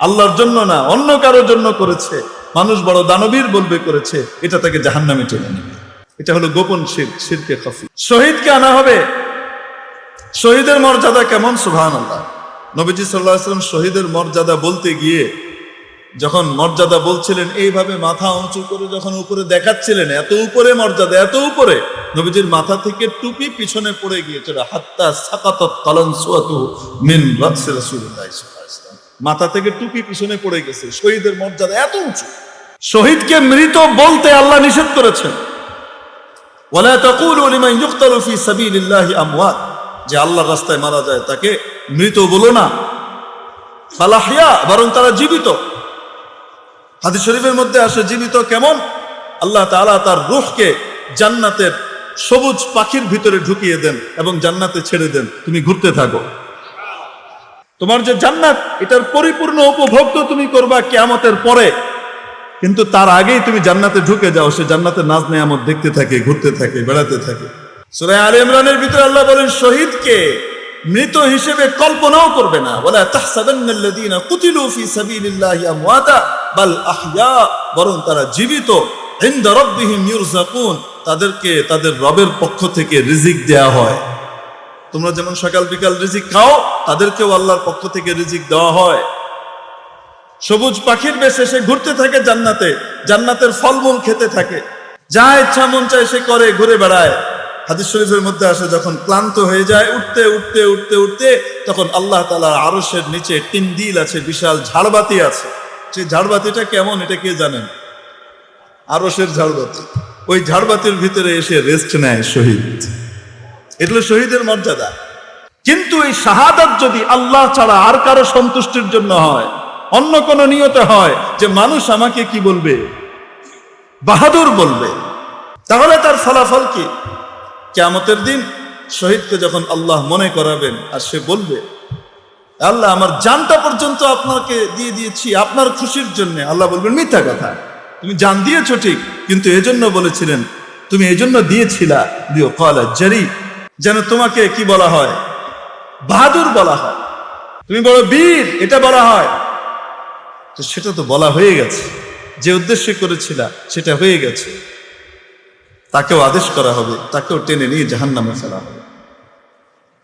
আল্লাহর জন্য না অন্য কারোর জন্য করেছে, মানুষ বড় দানবীর বলবে করেছে, এটা তাকে জাহান্নামে টেনে নেবে। এটা হলো গোপন শিরক, শিরকে খাফি। শহীদকে আনা হবে। শহীদের মর্যাদা কেমন? সুবহানাল্লাহ। নবীজি সাল্লাল্লাহু আলাইহি ওয়াসাল্লাম শহীদের মর্যাদা বলতে গিয়ে যখন মর্যাদা বলছিলেন, এইভাবে মাথা উঁচু করে যখন উপরে দেখাচ্ছিলেন, এত উপরে মর্যাদা, এত উপরে, নবীজির মাথা থেকে টুপি পিছনে পড়ে গিয়েছিল। হাত্তা সাকাতাত কালানসুয়াতুহু মিন রাসি রাসূলিল্লাহ সাল্লাল্লাহু আলাইহি ওয়াসাল্লাম। মাথা থেকে টুপি পিছনে পড়ে গেছে। শহীদের মর্যাদা এত উঁচু। শহীদকে মৃত বলতে আল্লাহ নিষেধ করেছেন। ওয়ালা তাকুলু লিমান ইউকতালু ফি সাবিলিল্লাহি আমওয়াত, যে আল্লাহর রাস্তায় মারা যায় তাকে মৃত বলো না, বাল আহইয়া, বরং তারা জীবিত। হাদিস শরীফের মধ্যে আসে জীবিত কেমন? আল্লাহ তাআলা তার রূহকে জান্নাতের সবুজ পাখির ভিতরে ঢুকিয়ে দেন এবং জান্নাতে ছেড়ে দেন, তুমি ঘুরতে থাকো। তোমার যে জান্নাত, এটার পরিপূর্ণ উপভোগ তো তুমি করবা কিয়ামতের পরে, কিন্তু তার আগেই তুমি জান্নাতে ঢুকে যাও। সে জান্নাতের নাজ নেয়ামত দেখতে থাকে, ঘুরতে থাকে, বেড়াতে থাকে। সূরা আলে ইমরানের ভিতরে আল্লাহ বলেন, শহীদকে মৃত হিসেবে কল্পনাও করবে না। ওয়ালা তাহসাবান্নাল্লাযীনা কুতিলু ফি সাবিলিল্লাহি আমওয়াতা বাল আহইয়া, বরং তারা জীবিত। ইনদা রাব্বিহিম ইউরযাকুন, তাদেরকে তাদের রবের পক্ষ থেকে রিজিক দেয়া হয়। তোমরা যেমন সকাল বিকাল রিজিক খাও, তাদেরকেও আল্লাহর পক্ষ থেকে রিজিক দেওয়া হয়। সবুজ পাখির বেশে সে ঘুরতে থাকে জান্নাতে, জান্নাতের ফলমূল খেতে থাকে, যা ইচ্ছা মন চায় সে করে, ঘুরে বেড়ায়। হাদিস শরীফের মধ্যে আসে, যখন ক্লান্ত হয়ে যায়, উঠতে উঠতে উঠতে উঠতে, তখন আল্লাহ তাআলার আরশের নিচে তিনদিল আছে, বিশাল ঝাড়বাতি আছে। সেই ঝাড়বাতিটা কেমন এটা কে জানেন? আরশের ঝাড়বাতি। ওই ঝাড়বাতির ভিতরে এসে রেস্ট নেয় শহীদ। এটা শহীদের মর্যাদা। কিন্তু এই শাহাদাত যদি আল্লাহ ছাড়া আর কারো সন্তুষ্টির জন্য হয়, অন্য কোন নিয়তে হয়, যে মানুষ আমাকে কি বলবে, বাহাদুর বলবে, তাহলে তার ফলাফল কি? কিয়ামতের দিন শহীদকে যখন আল্লাহ মনে করাবেন, আর সে বলবে, আল্লাহ আমার জানটা পর্যন্ত আপনাকে দিয়ে দিয়েছি আপনার খুশির জন্য। আল্লাহ বলবেন, মিথ্যা কথা, তুমি জান দিয়েছো ঠিক, কিন্তু এজন্য বলেছিলেন, তুমি এজন্য দিয়েছিলা দিও ক্বালা জারি, যেন তোমাকে কি বলা হয়, বাহাদুর বলা হয়, তুমি বড় বীর, এটা বলা হয়। তো সেটা তো বলা হয়ে গেছে, যে উদ্দেশ্যে করেছিলা সেটা হয়ে গেছে। তাকেও আদেশ করা হবে, তাকেও টেনে নিয়ে জাহান্নামে ফেলা হবে।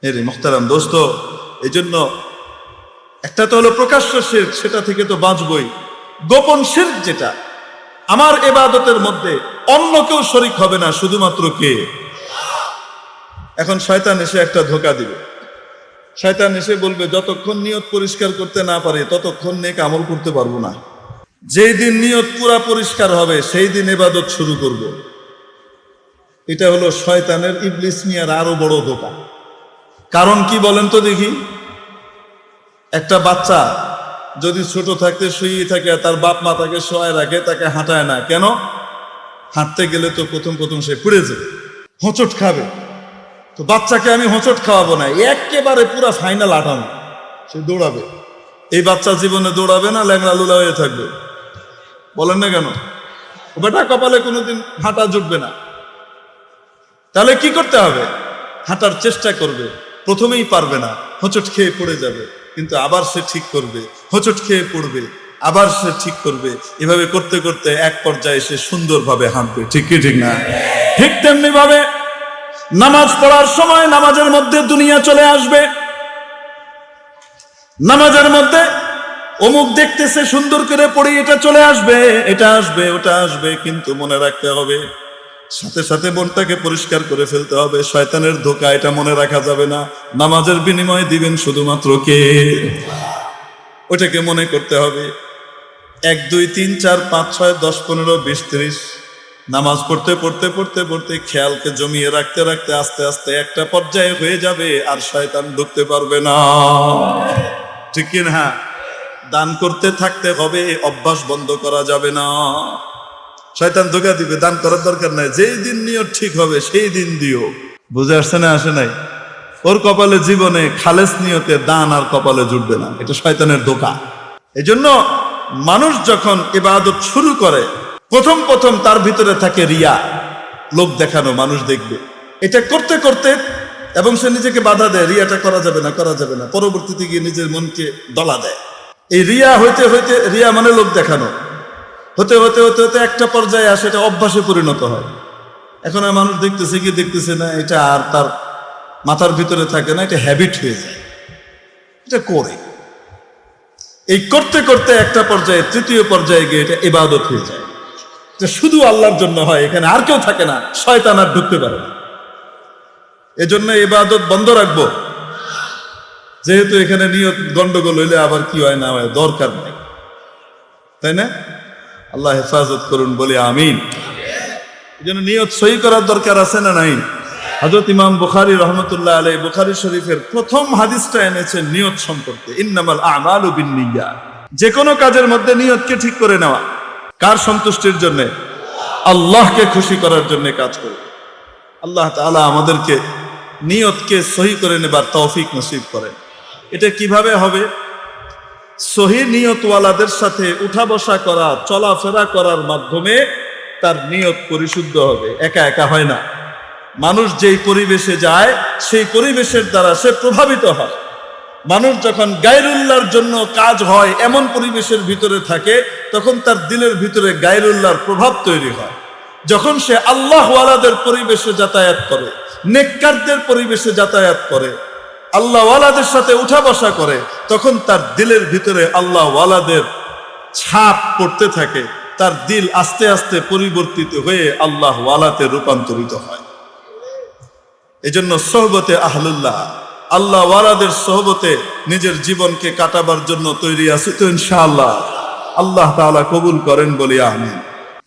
এরে মুহতারাম দোস্ত, এই জন্য একটা তো হলো প্রকাশ্য শিরক, সেটা থেকে তো বাঁচবই। গোপন শিরক যেটা, আমার ইবাদতের মধ্যে অন্য কেউ শরীক হবে না, শুধুমাত্র কে? এখন শয়তান এসে একটা ধোঁকা দিবে। শয়তান এসে বলবে, যতক্ষণ নিয়ত পরিষ্কার করতে না পারে ততক্ষণ নেক আমল করতে পারবো না। যেই দিন নিয়ত পুরা পরিষ্কার হবে সেই দিন ইবাদত শুরু করব। এটা হলো শয়তানের, ইবলিস মিয়ার আরো বড় ধোঁকা। কারণ কি বলেন তো দেখি? একটা বাচ্চা যদি ছোট থাকতে শুয়ে থাকে, তার বাপ মা তাকে শোয়ায় রাখে, তাকে হাঁটায় না কেন? হাঁটতে গেলে তো প্রথম প্রথম সে পড়ে যাবে, হোঁচট খাবে। তো বাচ্চাকে আমি হোঁচট খাওয়াবো না, একেবারে পুরা ফাইনাল আটানো, সে দৌড়াবে। এই বাচ্চা জীবনে দৌড়াবে না, ল্যাংড়া লুলা হয়ে থাকবে। বলেন না কেন? বেটা কপালে কোনোদিন হাঁটা জুটবে না। তাহলে কি করতে হবে? হাঁটার চেষ্টা করবে, প্রথমেই পারবে না, হোঁচট খেয়ে পড়ে যাবে, কিন্তু আবার সে ঠিক করবে, হোঁচট খেয়ে পড়বে, আবার সে ঠিক করবে। এভাবে করতে করতে এক পর্যায়ে সে সুন্দরভাবে হাঁটবে। ঠিক কি ঠিক না? ঠিক তেমনি ভাবে নামাজ পড়ার সময় নামাজের মধ্যে দুনিয়া চলে আসবে। নামাজের মধ্যে অমুক দেখতেছে সুন্দর করে পড়ি, এটা চলে আসবে, এটা আসবে, ওটা আসবে, কিন্তু মনে রাখতে হবে, সাথে সাথে মনটাকে পরিষ্কার করে ফেলতে হবে। শয়তানের ধোঁকা, এটা মনে রাখা যাবে না। নামাজের বিনিময়ে দিবেন শুধুমাত্র কে? ওটাকে মনে করতে হবে। 1 2 3 4 5 6 10 15 20 30 নামাজ পড়তে পড়তে পড়তে পড়তে খেয়ালকে জমিয়ে রাখতে রাখতে আস্তে আস্তে একটা পর্যায়ে হয়ে যাবে, আর শয়তান ঢুকতে পারবে না। ঠিক কিনা? দান করতে থাকতে হবে, অভ্যাস বন্ধ করা যাবে না। শয়তান ধোঁকা দিবে, দান করার দরকার নাই, যেই দিন নিয়ত ঠিক হবে সেই দিন দিও। বুঝে আসছে না আসে নাই? ওর কপালে জীবনে খালেস নিয়তে দান আর কপালে জুটবে না, এটা শয়তানের ধোঁকা। এই জন্য মানুষ যখন ইবাদত শুরু করে প্রথম প্রথম তার ভিতরে থাকে রিয়া, লোক দেখানো, মানুষ দেখবে। এটা করতে করতে এবং সে নিজেকে বাধা দেয়, রিয়াটা করা যাবে না, করা যাবে না। পরবর্তীতে গিয়ে নিজের মনকে দলা দেয়। এই রিয়া হইতে হইতে, রিয়া মানে লোক দেখানো, হতে হতে হতে হতে একটা পর্যায়ে আসে এটা অভ্যাসে পরিণত হয়। এখন আর মানুষ দেখতেছে কি দেখতেছে না, এটা আর তার মাথার ভিতরে থাকে না, এটা হ্যাবিট হয়ে যায়, এটা করে। এই করতে করতে একটা পর্যায়ে, তৃতীয় পর্যায়ে গিয়ে এটা ইবাদত হয়ে যায়, এটা শুধু আল্লাহর জন্য হয়, এখানে আর কেউ থাকে না, শয়তান আর ঢুকতে পারে না। এজন্য ইবাদত বন্ধ রাখবো, যেহেতু এখানে নিয়ত গন্ডগোল হইলে আবার কি হয় না হয় দরকার নেই, তাই না? আল্লাহ হেফাজত করুন, বলি আমিন। এই জন্য নিয়ত সহি করার দরকার আছে না নাই? হযরত ইমাম বুখারী রহমতুল্লাহ আলাইহি বুখারী শরীফের প্রথম হাদিসটা এনেছেন নিয়ত সম্পর্কে, ইন্নামাল আমালু বিন্নিয়াত। যে কোনো কাজের মধ্যে নিয়তকে ঠিক করে নেওয়া, কার সন্তুষ্টির জন্য? আল্লাহকে খুশি করার জন্য কাজ করে। আল্লাহ তাআলা আমাদেরকে নিয়তকে সহি করে নেবার তৌফিক নসিব করেন। এটা কিভাবে হবে? সহি নিয়তওয়ালাদের সাথে উঠা বসা করা, চলাফেরা করার মাধ্যমে তার নিয়ত পরিশুদ্ধ হবে, একা একা হয় না। মানুষ যেই পরিবেশে যায় সেই পরিবেশের দ্বারা সে প্রভাবিত হয়। মানুষ যখন গায়রুল্লাহর জন্য কাজ হয় এমন পরিবেশের ভিতরে থাকে, তখন তার দিলের ভিতরে গায়রুল্লাহর প্রভাব তৈরি হয়। যখন সে আল্লাহ ওয়ালাদের পরিবেশে যাতায়াত করে, নেককারদের পরিবেশে যাতায়াত করে, আল্লাহ ওয়ালাদের সাথে উঠা বসা করে, তখন তার দিলের ভিতরে আল্লাহ ওয়ালাদের ছাপ পড়তে থাকে। তার দিল আস্তে আস্তে পরিবর্তিত হয়ে আল্লাহ ওয়ালাতে রূপান্তরিত হয়। এজন্য সোহবতে আহলুল্লাহ, আল্লাহ ওয়ালাদের সোহবতে নিজের জীবনকে কাটাবার জন্য তৈরি আছে তো ইনশাআল্লাহ। আল্লাহ তাআলা কবুল করেন, বলি আমিন।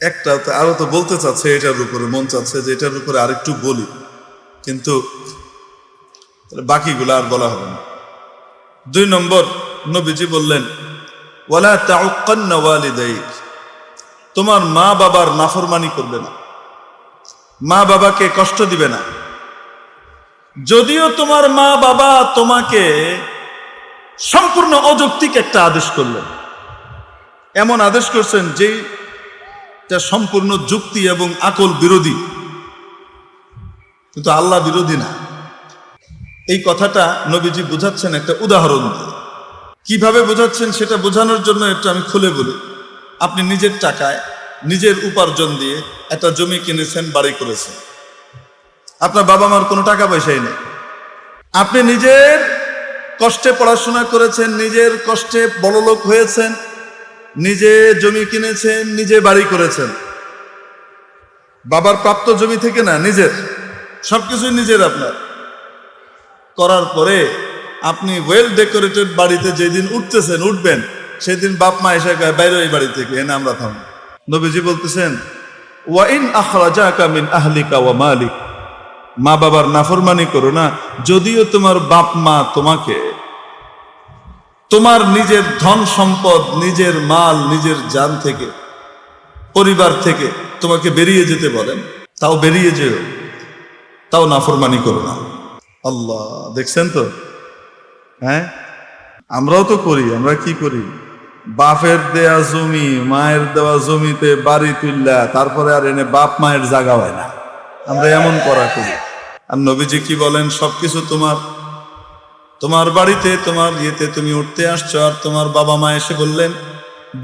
একটা আরো তো বলতে চাচ্ছে, এটার উপরে মন চাচ্ছে যে এটার উপরে আরেকটু বলি, কিন্তু বাকিগুলো আর বলা হবে না। 2 নম্বর, নবীজি বললেন ওয়ালা তাউক্কান্না ওয়ালিদাইক, তোমার মা বাবার নাফরমানি করবে না, মা বাবাকে কষ্ট দিবে না। যদিও তোমার মা বাবা তোমাকে সম্পূর্ণ অযৌক্তিক একটা আদেশ করলেন, এমন আদেশ করছেন যেটা সম্পূর্ণ যুক্তি এবং আকল বিরোধী, কিন্তু আল্লাহ বিরোধী না। এই কথাটা নবীজি বোঝাচ্ছেন একটা উদাহরণ দিয়ে। কিভাবে বোঝাচ্ছেন সেটা বোঝানোর জন্য একটু আমি খুলে বলি। আপনি নিজের টাকায়, নিজের উপার্জন দিয়ে একটা জমি কিনেছেন, বাড়ি করেছেন, আপনার বাবা মার কোনো টাকা পয়সাই নেই। আপনি নিজের কষ্টে পড়াশোনা করেছেন, নিজের কষ্টে বড়লোক হয়েছেন, নিজে জমি কিনেছেন, নিজে বাড়ি করেছেন, বাবার প্রাপ্ত জমি থেকে না, নিজের, সবকিছুই নিজের আপনার। করার পরে আপনি ওয়েল ডেকোরেটেড বাড়িতে যেদিন উঠবেন, সেদিন বাপ মা এসে বাইরে এই বাড়ি থেকে এনে আমরা থাম। নবীজি বলতেছেন ওয়া ইন আখরাজাকা মিন আহলিকা ওয়া মালিক, মা বাবার নাফরমানি করো না, যদিও তোমার বাপ মা তোমাকে তোমার নিজের ধন সম্পদ, নিজের মাল, নিজের জান থেকে, পরিবার থেকে তোমাকে বেরিয়ে যেতে বলেন, তাও বেরিয়ে যেও, তাও নাফরমানি করো না। আল্লাহ, দেখছেন তো? হ্যাঁ, আমরাও তো করি। আমরা কি করি? বাপের দেয়া জমি, মায়ের দেওয়া জমিতে বাড়ি তুললা, তারপরে আর এনে বাপ মায়ের জায়গা হয় না, আমরা এমন করা করি। আর নবীজি কি বলেন? সবকিছু তোমার বাড়িতে, তোমার ইয়েতে তুমি উঠতে আসছো, আর তোমার বাবা মা এসে বললেন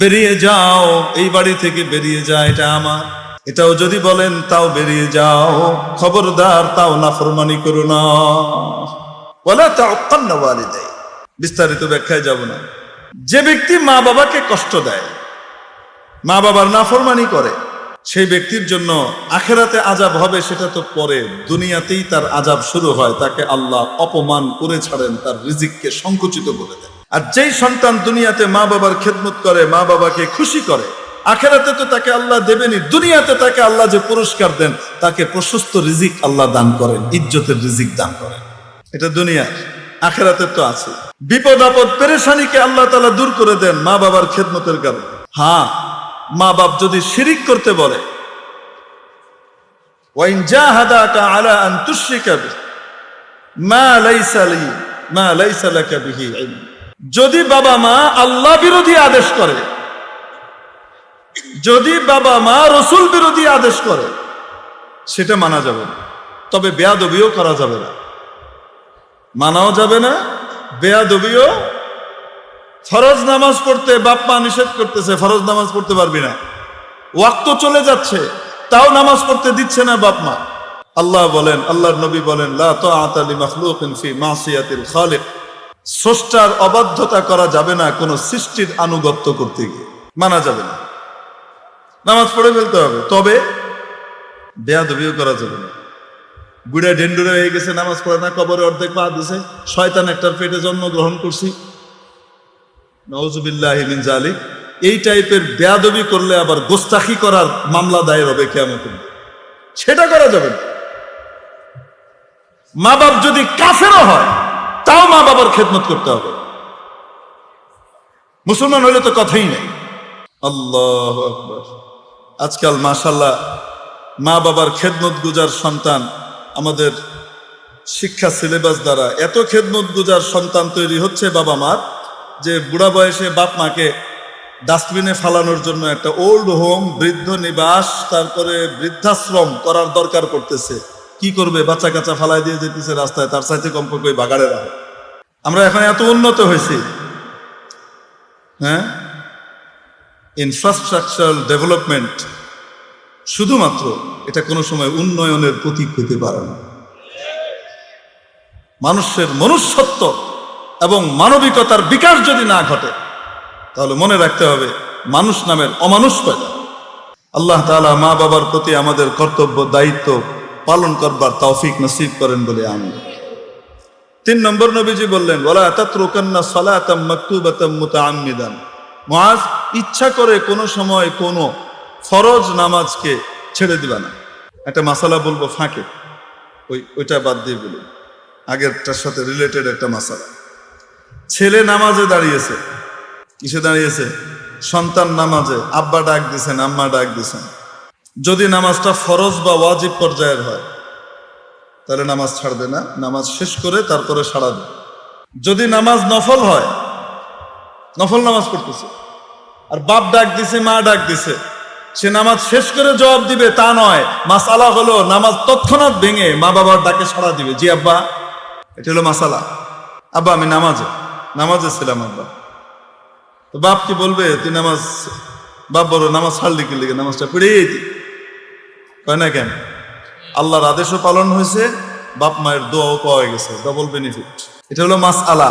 বেরিয়ে যাও, এই বাড়ি থেকে বেরিয়ে যা, এটা আমার। এটাও যদি বলেন তাও বেরিয়ে যাও, খবরদার, তাও নাফরমানি করো না। ওয়ালা তাউক্কান্না ওয়ালিদাইক, বিস্তারিত ব্যাখ্যায় যাব না। যে ব্যক্তি মা বাবাকে কষ্ট দেয়, মা বাবার নাফরমানি করে, সেই ব্যক্তির জন্য আখেরাতে আযাব হবে, সেটা তো পরে, দুনিয়াতেই তার আযাব শুরু হয়। তাকে আল্লাহ অপমান করে ছাড়েন, তার রিজিককে সংকুচিত করে দেন। আর যেই সন্তান দুনিয়াতে মা বাবার খেদমত করে, মা বাবাকে খুশি করে, আখেরাতে তো তাকে আল্লাহ দেবেনই, দুনিয়াতে তাকে আল্লাহ যে পুরস্কার দেন, তাকে প্রশস্ত রিজিক আল্লাহ দান করেন, ইজ্জতের রিজিক দান করেন। এটা দুনিয়ার, আখেরাতে তো আছে। বিপদ আপদ পেরেশানিকে আল্লাহ তাআলা দূর করে দেন মা বাবার খেদমতের কারণে। হ্যাঁ, মা বাপ যদি শিরিক করতে বলে, ওয়াইন জাহাদাকা আলা আন তুশরিকা বি মা লাইসা লাকা বিহি ইলম, যদি বাবা মা আল্লাহ বিরোধী আদেশ করে, যদি বাবা মা রসুল বিরোধী আদেশ করে, সেটা মানা যাবে না। তবে বেয়াদবিও করা যাবে না, মানাও যাবে না, বেয়াদবিও। ফরজ নামাজ পড়তে বাপ মা নিষেধ করতেছে, ফরজ নামাজ পড়তে পারবি না, ওয়াক্ত চলে যাচ্ছে, তাও নামাজ পড়তে দিচ্ছে না বাপ মা। আল্লাহ বলেন, আল্লাহর নবী বলেন, লা তাআতা লিমাখলুকিন ফি মাসিয়াতিল খালিক, স্রষ্টার অবাধ্যতা করা যাবে না কোন সৃষ্টির আনুগত্য করতে গিয়ে, মানা যাবে না। নামাজ পড়ে ফেলতে হবে, তবে বেয়াদবিও করা যাবে না। বুড়া ঢেন্ডুরে হয়ে গেছে, নামাজ পড়ে না, কবরে অর্ধেক পা দিছে, শয়তান একটার পেটে জন্মগ্রহণ করছি, নাউজুবিল্লাহি মিন যালিক। এই টাইপের বেয়াদবি করলে আবার গোস্তাখি করার মামলা দায়ের হবে কিয়ামতের দিন, সেটা করা যাবে না। মা বাপ যদি কাফেরও হয়, তাও মা বাবার খেদমত করতে হবে। মুসলমান হইলে তো কথাই নেই। আল্লাহু আকবার। আজকাল মাশাআল্লাহ মা বাবার খেদমত গুজার সন্তান, আমাদের শিক্ষা সিলেবাস দ্বারা এত খেদমত গুজার সন্তান তৈরি হচ্ছে বাবা মার, যে বুড়া বয়সে বাপ মাকে ডাস্টবিনে ফালানোর জন্য একটা ওল্ড হোম, বৃদ্ধ নিবাস, তারপরে বৃদ্ধাশ্রম করার দরকার পড়তেছে। কি করবে, বাচ্চা কাচ্চা ফালাই দিয়ে যেতেছে রাস্তায়, তার সাথে কমপক্ষে বাগাড়ে রাখে। আমরা এখন এত উন্নত হয়েছি, হ্যাঁ, ইনফ্রাস্ট্রাকচারাল ডেভেলপমেন্ট, শুধুমাত্র এটা কোনো সময় উন্নয়নের প্রতীক হতে পারে না। মানুষের মনুষ্যত্ব এবং মানবিকতার বিকাশ যদি না ঘটে, তাহলে মনে রাখতে হবে মানুষ নামের অমানুষ পয়দা। আল্লাহ তাআলা মা বাবার প্রতি আমাদের কর্তব্য দায়িত্ব পালন করবার তৌফিক নসিব করেন বলে আমিন। 3 নম্বর নবীজি বললেন, ওয়ালা তাতরুকান্না সালাতাম মাকতুবাতাম মুতাআম্মিদান। মুআজ, ইচ্ছা করে কোনো সময় কোনো ফরজ নামাজকে ছেড়ে দিবা না। একটা মাসালা বলবো ফাঁকে, ওইটা বাদ দিয়ে বলুন, আগেরটার সাথে রিলেটেড একটা মাসালা। ছেলে নামাজে দাঁড়িয়েছে, কিসে দাঁড়িয়েছে? সন্তান নামাজে, আব্বা ডাক দিছেন, আম্মা ডাক দিছেন। যদি নামাজটা ফরজ বা ওয়াজিব পর্যায়ের হয়, তাহলে নামাজ ছাড়বে না, নামাজ শেষ করে তারপরে সাড়া দেবে। যদি নামাজ নফল হয়, নফল নামাজ পড়তেছে, আর বাপ ডাক দিছে, মা ডাক দিছে, সে নামাজ শেষ করে জবাব দিবে তা নয়। মাসালা হলো নামাজ তৎক্ষণাৎ ভেঙে মা বাবার ডাকে সাড়া দিবে, জি আব্বা। এটা হলো মাসালা। আব্বা আমি নামাজে ছিলাম আব্বা। তো বাপ কি বলবে, তুই নামাজ, বাপ বলো নামাজ ছাড়লি কি লিগে, নামাজটা পড়েই কয় না কেন? আল্লাহর আদেশও পালন হয়েছে, বাপ মায়ের দোয়াও পাওয়া গেছে, ডবল বেনিফিট। এটা হলো মাসআলা।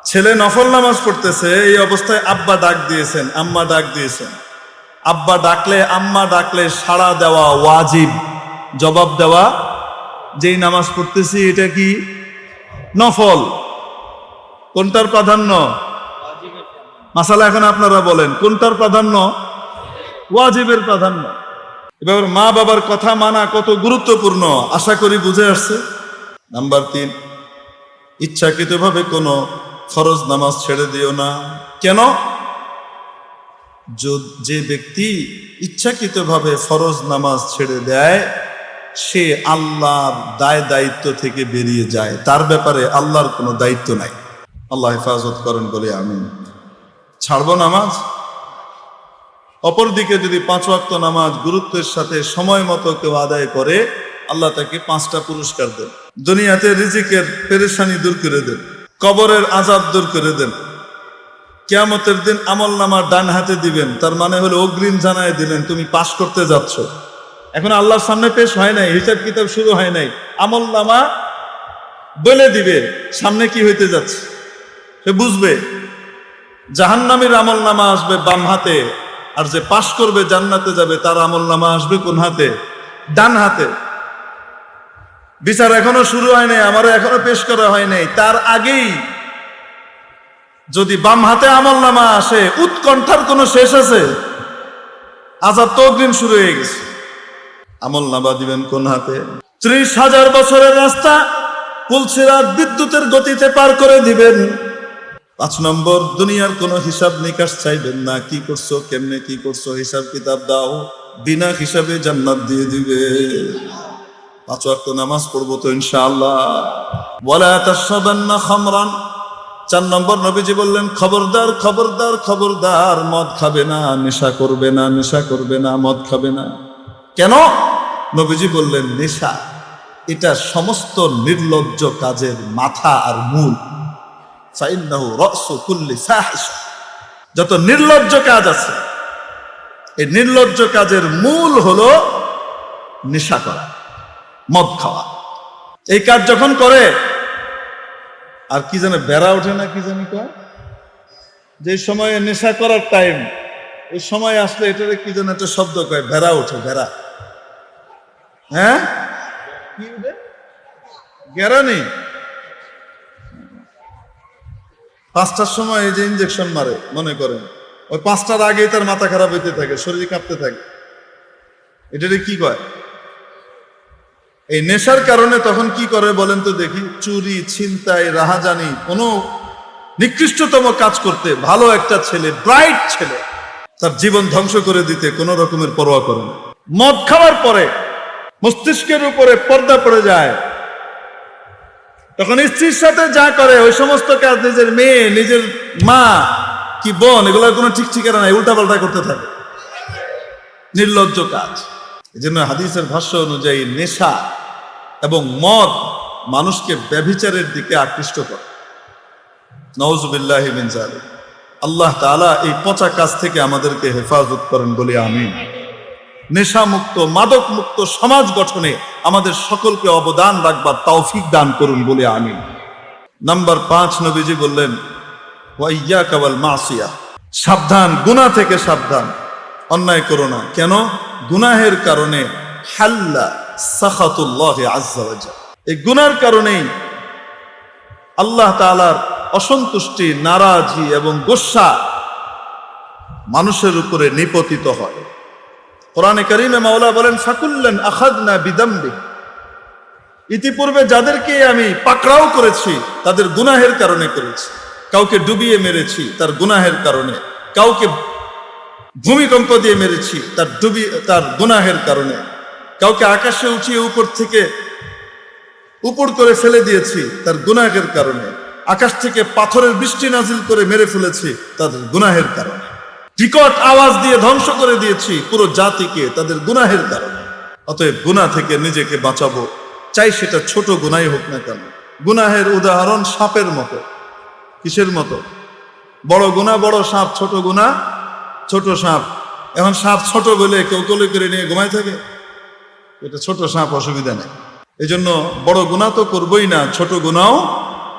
ছেলে নফল নামাজ পড়তেছে, এই অবস্থায় আব্বা ডাক দিয়েছেন, আম্মা ডাক দিয়েছেন। আব্বা ডাকলে, আম্মা ডাকলে সাড়া দেওয়া ওয়াজিব, জবাব দেওয়া। যেই নামাজ পড়তেছি এটা কি নফল, কোনটার প্রাধান্য? মাসালা এখন আপনারা বলেন, কোনটার প্রাধান্য? ওয়াজিবের প্রাধান্য। এবার মা বাবার কথা মানা কত গুরুত্বপূর্ণ আশা করি বুঝে আসছে। নাম্বার 3, ইচ্ছাকৃতভাবে কোনো ফরজ নামাজ ছেড়ে দিও না। কেন? যে ব্যক্তি ইচ্ছাকৃতভাবে ফরজ নামাজ ছেড়ে দেয়, সে আল্লাহর দায় দায়িত্ব থেকে বেরিয়ে যায়, তার ব্যাপারে আল্লাহর কোনো দায়িত্ব নাই। আল্লাহ হেফাজত করেন বলে আমিন। ছাড়বো নামাজ। অপরদিকে যদি 5 ওয়াক্ত নামাজ গুরুত্বের সাথে সময় মতো কেউ আদায় করে, আল্লাহ তাকে 5টা পুরস্কার দেন। দুনিয়াতে রিজিকের পেরেশানি দূর করে দেন, কবরের আযাব দূর করে দেন, কিয়ামতের দিন আমল নামা ডান হাতে দিবেন। তার মানে হলো অগ্রিম জানায় দিলেন তুমি পাস করতে যাচ্ছ। এখন আল্লাহর সামনে পেশ হয় নাই, হিসাব কিতাব শুরু হয় নাই, আমল নামা বলে দিবে সামনে কি হইতে যাচ্ছে। সে বুঝবে জাহান্নামীর আমল নামা আসবে বাম হাতে, আর যে পাশ করবে জান্নাতে যাবে তার আমল নামা আসবে কোন হাতে? ডান হাতে। বিচার এখনো শুরু হয় নাই, আমারও এখনো পেশ করা হয় নাই, তার আগেই যদি বাম হাতে আমল নামা আসে, উৎকণ্ঠার কোনো শেষ আছে? আযাব তো অগ্রিম শুরু হয়ে গেছে। আমল নামা দিবেন কোন হাতে? 30,000 বছরের রাস্তা পুলসিরাত বিদ্যুতের গতিতে পার করে দিবেন। 5 নম্বর, দুনিয়ার কোনো হিসাব নিকাশ চাইবেন না, কি করছো, কেমনে কি করছো, হিসাব কিতাব দাও, বিনা হিসাবে জান্নাত দিয়ে দিবে। 5 ওয়াক্ত নামাজ পড়বো তো ইনশাআল্লাহ। ওয়ালা তাশরাবান্না খামরান। 4 নম্বর নবীজি বললেন, খবরদার খবরদার খবরদার, মদ খাবে না, নেশা করবে না, নেশা করবে না, মদ খাবে না। কেন? নবীজি বললেন, নেশা এটা সমস্ত নির্লজ্জ কাজের মাথা আর মূল। ফাইন্নাহু রাসু কুল্লি ফাহিশা। যত নির্লজ্জ কাজ আছে, এই নির্লজ্জ কাজের মূল হলো নেশা করা, মদ খাওয়া। এই কাজ যখন করে, আর কি জানে বেড়া ওঠে না, কি জানি কয়, যে সময়ে নেশা করার টাইম, ওই সময় আসলে এটারে কি যেন একটা শব্দ কয়, ভেড়া ওঠে, ভেড়া। হ্যাঁ, কি ওঠে? গেরা নেই। 5টার সময় এই যে ইঞ্জেকশন মারে, মনে করেন ওই 5টার আগেই তার মাথা খারাপ হইতে থাকে, শরীর কাঁপতে থাকে, এটারে কি কয়? এই নেশার কারণে তখন কি করে বলেন তো দেখি? চুরি, ছিনতাই, রাহাজানি, কোনো নিকৃষ্টতম কাজ করতে, ভালো একটা ছেলে, ব্রাইট ছেলে, তার জীবন ধ্বংস করে দিতে কোনো রকমের পরোয়া করে না। মদ খাওয়ার পরে মস্তিষ্কের উপরে পর্দা পড়ে যায়, তখন স্ত্রীর সাথে যা করে ওই সমস্ত কাজ, নিজের মেয়ে, নিজের মা কি বোন, এগুলোর কোনো ঠিক ঠিকানা নাই, উল্টাপাল্টা করতে থাকে, নির্লজ্জ কাজ। এই জন্য হাদিসের ভাষ্য অনুযায়ী নেশা এবং মদ মানুষকে ব্যভিচারের দিকে আকৃষ্ট করে। নাউযুবিল্লাহি মিন যালিক। আল্লাহ তাআলা এই পচা কাজ থেকে আমাদেরকে হেফাজত করেন বলে আমিন। নেশা মুক্ত, মাদক মুক্ত সমাজ গঠনে আমাদের সকলকে অবদান রাখবার তৌফিক দান করুন বলে আমিন। নাম্বার 5, নবীজি বললেন, ওয়া ইয়্যাকা ওয়াল মাসিয়া। সাবধান, গুনাহ থেকে সাবধান, অন্যায় করো না। কেন? গুনাহের কারণে হাল্লা সাখাতুল্লাহি আযজা ওয়া জাল। এই গুনার কারণেই আল্লাহ তাআলার অসন্তুষ্টি, নারাজি এবং গোসা মানুষের উপরে নিপতিত হয়। কোরআনে কারীমে মাওলা বলেন, ফাকুল্লান আখাযনা বিদামবি। ইতিপূর্বে যাদেরকে আমি পাকড়াও করেছি তাদের গুনাহের কারণে করেছি। কাউকে ডুবিয়ে মেরেছি তার গুনাহের কারণে, কাউকে ভূমিকম্প দিয়ে মেরেছি তার গুনাহের কারণে, কাউকে আকাশে উঠিয়ে উপর থেকে উপর করে ফেলে দিয়েছি তার গুনাহের কারণে, আকাশ থেকে পাথরের বৃষ্টি নাজিল করে মেরে ফেলেছি তাদের গুনাহের কারণে, বিকট আওয়াজ দিয়ে ধ্বংস করে দিয়েছি পুরো জাতিকে তাদের গুনাহের কারণে। অতএব গুনাহ থেকে নিজেকে বাঁচাবো, চাই সেটা ছোট গুনাহই হোক না কেন। গুনাহের উদাহরণ সাপের মতো। কিসের মতো? বড় গুনাহ বড় সাপ, ছোট গুনাহ ছোট সাপ। এখন সাপ ছোট বলে কেউ কোলে করে নিয়ে ঘুমায় থাকে? এটা ছোট সাপ, অসুবিধা নেই। এই জন্য বড় গুনাহ তো করবোই না, ছোট গুনাহও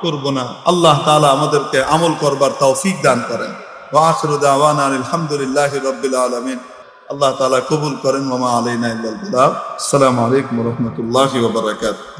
করবো না। আল্লাহ তাআলা আমাদেরকে আমল করবার তৌফিক দান করেন। ওয়া আখিরু দাওয়ানা আলহামদুলিল্লাহি রাব্বিল আলামিন। আল্লাহ তাআলা কবুল করেন। ওয়া মা আলাইনা ইল্লাল বালাগ। আসসালামু আলাইকুম ওয়া রাহমাতুল্লাহি ওয়া বারাকাতুহু।